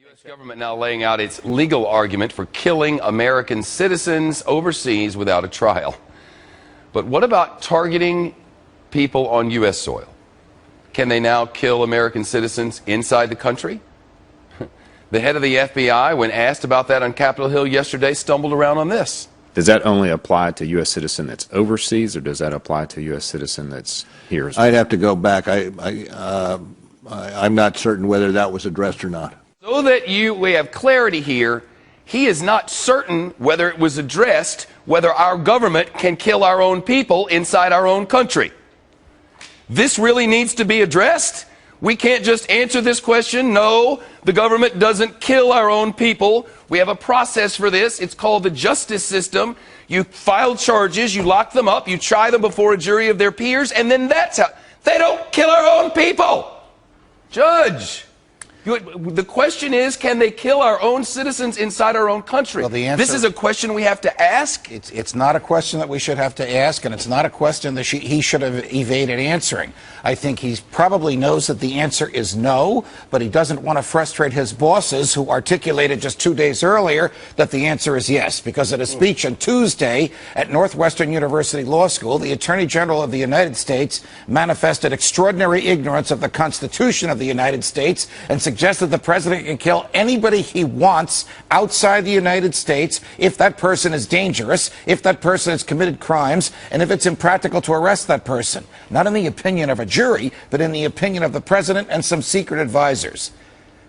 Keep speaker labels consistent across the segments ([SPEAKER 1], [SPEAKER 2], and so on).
[SPEAKER 1] U.S. government now laying out its legal argument for killing American citizens overseas without a trial. But what about targeting people on U.S. soil? Can they now kill American citizens inside the country? The head of the FBI, when asked about that on Capitol Hill yesterday, stumbled around on this.
[SPEAKER 2] Does that only apply to U.S. citizen that's overseas, or does that apply to U.S. citizen that's here?
[SPEAKER 3] I'd have to go back. I'm not certain whether that was addressed or not.
[SPEAKER 1] So that we have clarity here, he is not certain whether it was addressed, whether our government can kill our own people inside our own country. This really needs to be addressed. We can't just answer this question. No, the government doesn't kill our own people. We have a process for this. It's called the justice system. You file charges, you lock them up, you try them before a jury of their peers, and then that's how. They don't kill our own people. Judge, the question is, can they kill our own citizens inside our own country?
[SPEAKER 4] Well, the answer,
[SPEAKER 1] this is a question we have to ask.
[SPEAKER 4] It's not a question that we should have to ask, and it's not a question that he should have evaded answering. I think he probably knows that the answer is no, but he doesn't want to frustrate his bosses who articulated just 2 days earlier that the answer is yes. Because at a speech on Tuesday at Northwestern University Law School, the Attorney General of the United States manifested extraordinary ignorance of the Constitution of the United States and suggested the president can kill anybody he wants outside the United States if that person is dangerous, if that person has committed crimes, and if it's impractical to arrest that person. Not in the opinion of a jury, but in the opinion of the president and some secret advisors.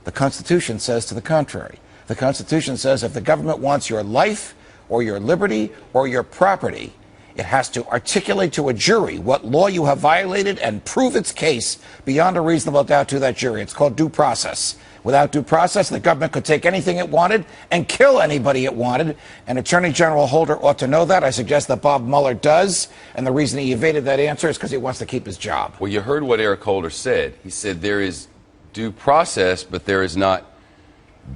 [SPEAKER 4] The Constitution says to the contrary. The Constitution says if the government wants your life or your liberty or your property, it has to articulate to a jury what law you have violated and prove its case beyond a reasonable doubt to that jury. It's called due process. Without due process, the government could take anything it wanted and kill anybody it wanted. And Attorney General Holder ought to know that. I suggest that Bob Mueller does. And the reason he evaded that answer is because he wants to keep his job.
[SPEAKER 1] Well, you heard what Eric Holder said. He said there is due process, but there is not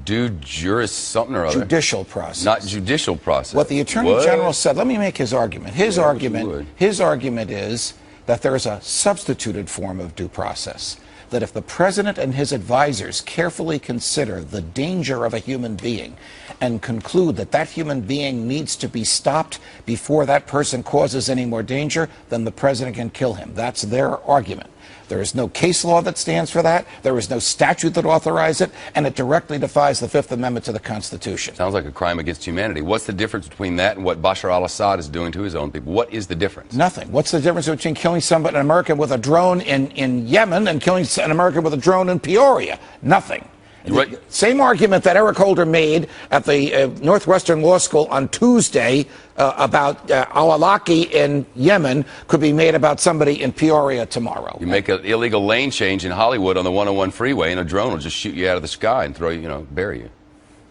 [SPEAKER 1] due juris something or other.
[SPEAKER 4] Judicial process.
[SPEAKER 1] Not judicial process.
[SPEAKER 4] What the Attorney General said, let me make his argument. His argument is that there is a substituted form of due process. That if the president and his advisors carefully consider the danger of a human being and conclude that that human being needs to be stopped before that person causes any more danger, then the president can kill him. That's their argument. There is no case law that stands for that. There is no statute that authorizes it, and it directly defies the Fifth Amendment to the Constitution.
[SPEAKER 1] Sounds like a crime against humanity. What's the difference between that and what Bashar al-Assad is doing to his own people? What is the difference?
[SPEAKER 4] Nothing. What's the difference between killing somebody, an American with a drone in Yemen and killing an American with a drone in Peoria? Nothing.
[SPEAKER 1] Right.
[SPEAKER 4] Same argument that Eric Holder made at the Northwestern Law School on Tuesday about al-Awlaki in Yemen could be made about somebody in Peoria tomorrow.
[SPEAKER 1] You make an illegal lane change in Hollywood on the 101 freeway, and a drone will just shoot you out of the sky and throw you, bury you.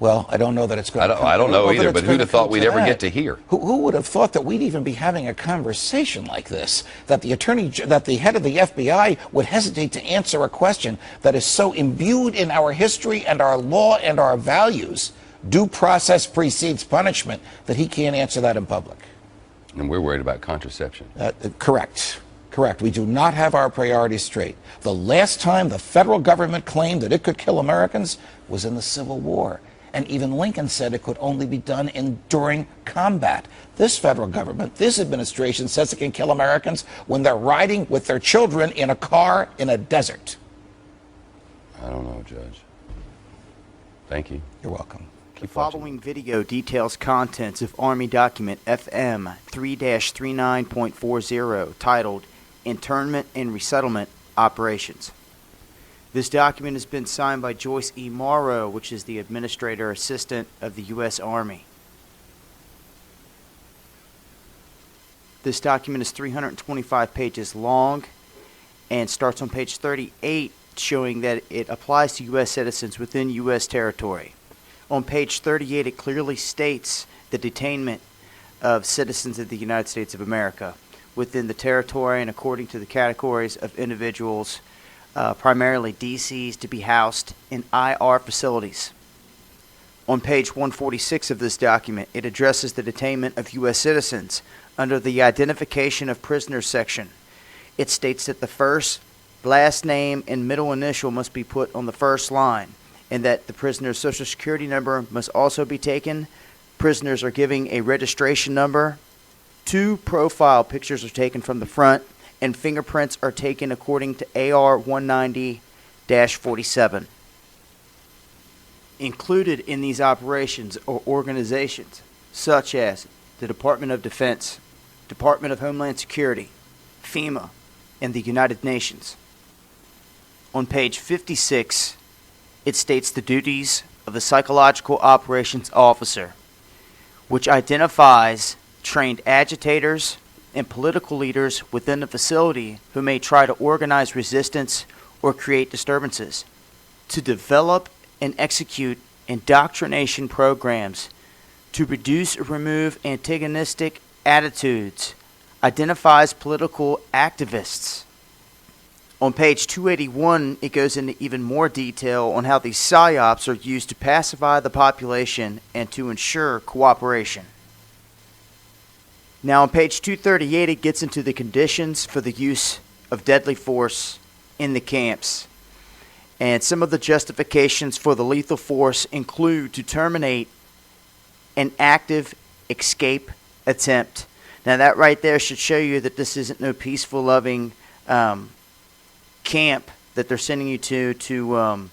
[SPEAKER 4] Well, I don't know that it's going to come.
[SPEAKER 1] I don't know either, but who'd have thought we'd ever get to hear?
[SPEAKER 4] Who would have thought that we'd even be having a conversation like this? That the head of the FBI would hesitate to answer a question that is so imbued in our history and our law and our values. Due process precedes punishment, that he can't answer that in public.
[SPEAKER 1] And we're worried about contraception.
[SPEAKER 4] Correct. Correct. We do not have our priorities straight. The last time the federal government claimed that it could kill Americans was in the Civil War. And even Lincoln said it could only be done during combat. This federal government, this administration says it can kill Americans when they're riding with their children in a car in a desert.
[SPEAKER 1] I don't know, Judge. Thank you.
[SPEAKER 4] You're welcome.
[SPEAKER 5] The following video details contents of Army Document FM 3-39.40 titled Internment and Resettlement Operations. This document has been signed by Joyce E. Morrow, which is the Administrator Assistant of the U.S. Army. This document is 325 pages long and starts on page 38, showing that it applies to U.S. citizens within U.S. territory. On page 38, it clearly states the detainment of citizens of the United States of America within the territory and according to the categories of individuals, primarily DCs, to be housed in IR facilities. On page 146 of this document, it addresses the detainment of U.S. citizens under the Identification of Prisoners section. It states that the first, last name, and middle initial must be put on the first line, and that the prisoner's social security number must also be taken. Prisoners are giving a registration number. 2 profile pictures are taken from the front, and fingerprints are taken according to AR 190-47. Included in these operations are organizations such as the Department of Defense, Department of Homeland Security, FEMA, and the United Nations. On page 56, it states the duties of the Psychological Operations Officer, which identifies trained agitators and political leaders within the facility who may try to organize resistance or create disturbances, to develop and execute indoctrination programs to reduce or remove antagonistic attitudes, identifies political activists. On page 281, it goes into even more detail on how these PSYOPs are used to pacify the population and to ensure cooperation. Now on page 238, it gets into the conditions for the use of deadly force in the camps. And some of the justifications for the lethal force include to terminate an active escape attempt. Now that right there should show you that this isn't no peaceful, loving camp that they're sending you to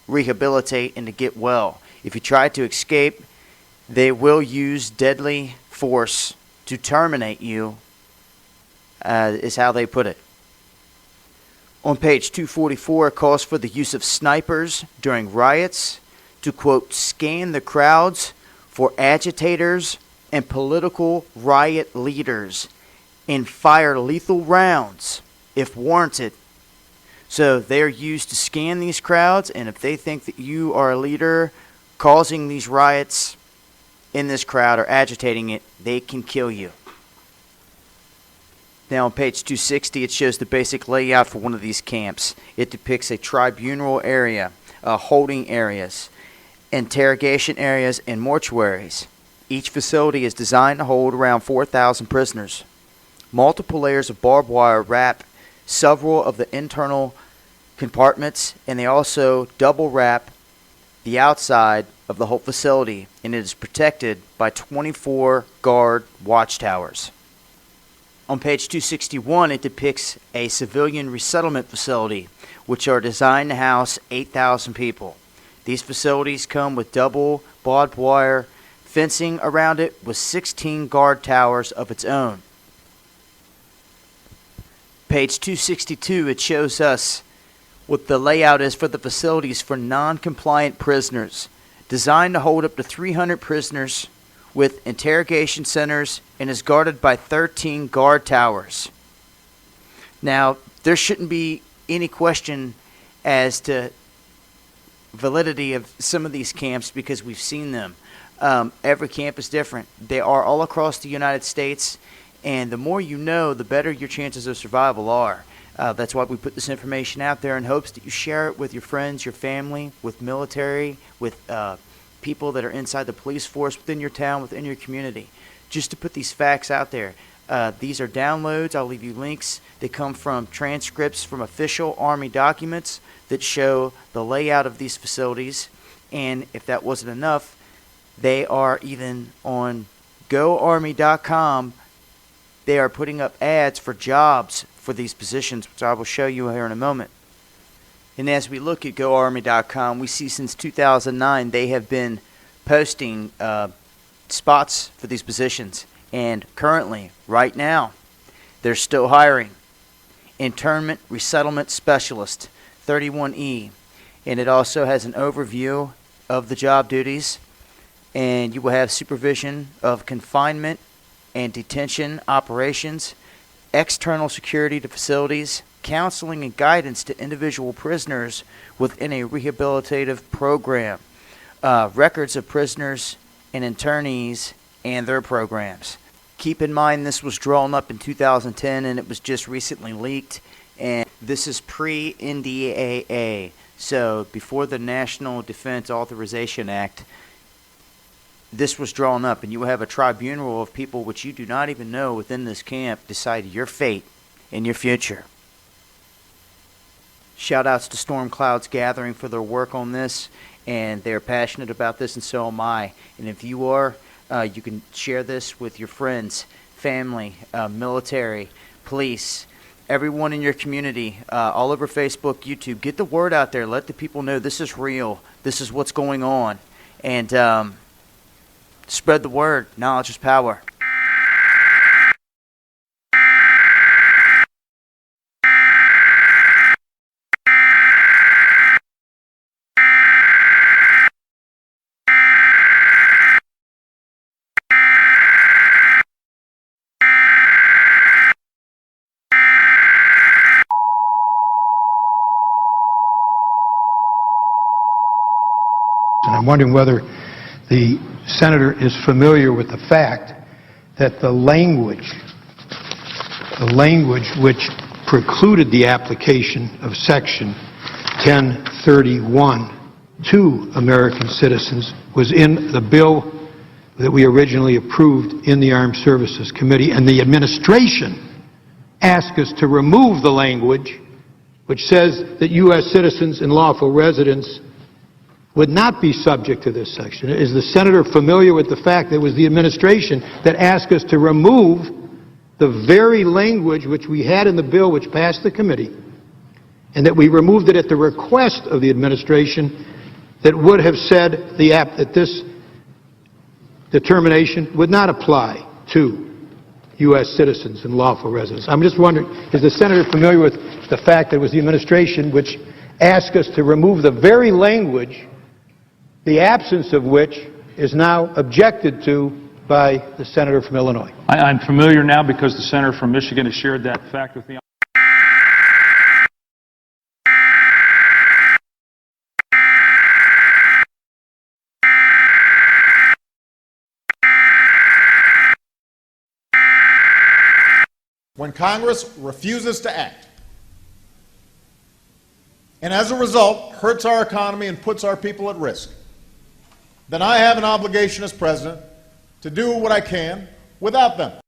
[SPEAKER 5] rehabilitate and to get well. If you try to escape, they will use deadly force to terminate you, is how they put it. On page 244, it calls for the use of snipers during riots to, quote, scan the crowds for agitators and political riot leaders and fire lethal rounds if warranted. So they're used to scan these crowds, and if they think that you are a leader causing these riots in this crowd or agitating it, they can kill you. Now on page 260, it shows the basic layout for one of these camps. It depicts a tribunal area, holding areas, interrogation areas, and mortuaries. Each facility is designed to hold around 4,000 prisoners. Multiple layers of barbed wire wrap several of the internal compartments, and they also double wrap the outside of the whole facility, and it is protected by 24 guard watchtowers. On page 261, it depicts a civilian resettlement facility, which are designed to house 8,000 people. These facilities come with double barbed wire fencing around it with 16 guard towers of its own. Page 262, it shows us what the layout is for the facilities for non-compliant prisoners, designed to hold up to 300 prisoners with interrogation centers, and is guarded by 13 guard towers. Now, there shouldn't be any question as to validity of some of these camps because we've seen them. Every camp is different. They are all across the United States, and the more you know, the better your chances of survival are. That's why we put this information out there in hopes that you share it with your friends, your family, with military, with people that are inside the police force, within your town, within your community. Just to put these facts out there. These are downloads. I'll leave you links. They come from transcripts from official Army documents that show the layout of these facilities. And if that wasn't enough, they are even on GoArmy.com. They are putting up ads for jobs for these positions, which I will show you here in a moment. And as we look at GoArmy.com, we see since 2009 they have been posting spots for these positions. And currently, right now, they're still hiring. Internment Resettlement Specialist, 31E. And it also has an overview of the job duties. And you will have supervision of confinement and detention operations, external security to facilities, counseling and guidance to individual prisoners within a rehabilitative program, records of prisoners and internees and their programs. Keep in mind this was drawn up in 2010 and it was just recently leaked, and this is pre-NDAA, so before the National Defense Authorization Act. This was drawn up, and you will have a tribunal of people which you do not even know within this camp decide your fate and your future. Shout outs to Storm Clouds Gathering for their work on this, and they're passionate about this, and so am I. And if you are, you can share this with your friends, family, military, police, everyone in your community, all over Facebook, YouTube. Get the word out there. Let the people know this is real. This is what's going on. And spread the word. Knowledge is power.
[SPEAKER 6] And I'm wondering whether the senator is familiar with the fact that the language which precluded the application of Section 1031 to American citizens was in the bill that we originally approved in the Armed Services Committee, and the administration asked us to remove the language which says that U.S. citizens and lawful residents would not be subject to this section. Is the senator familiar with the fact that it was the administration that asked us to remove the very language which we had in the bill which passed the committee, and that we removed it at the request of the administration that would have said that this determination would not apply to U.S. citizens and lawful residents? I'm just wondering, is the senator familiar with the fact that it was the administration which asked us to remove the very language, the absence of which is now objected to by the senator from Illinois?
[SPEAKER 7] I'm familiar now because the senator from Michigan has shared that fact with me.
[SPEAKER 8] When Congress refuses to act, and as a result hurts our economy and puts our people at risk, then I have an obligation as president to do what I can without them.